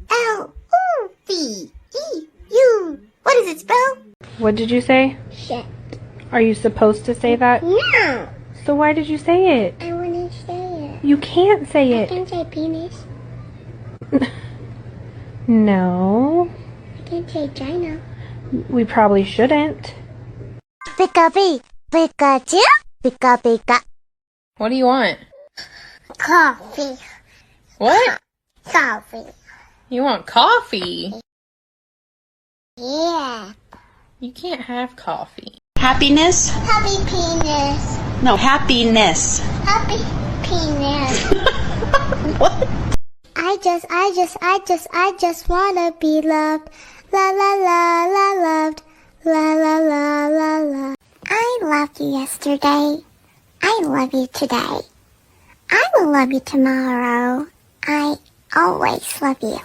Fluffiest. What does it spell? What did you say? Shit. Are you supposed to say that? No. So why did you say it? I want to say it. You can't say I it. can say penis. No. I can say China. We probably shouldn't. Pika-pee. Pikachu. Pika-pika. What do you want? Coffee. What? Coffee. You want coffee? Yeah. You can't have coffee. Happiness? Happy penis. No, happiness. Happy penis. What? I just wanna be loved. La la la la loved. La la la la la. I loved you yesterday. I love you today. I will love you tomorrow. I always love you.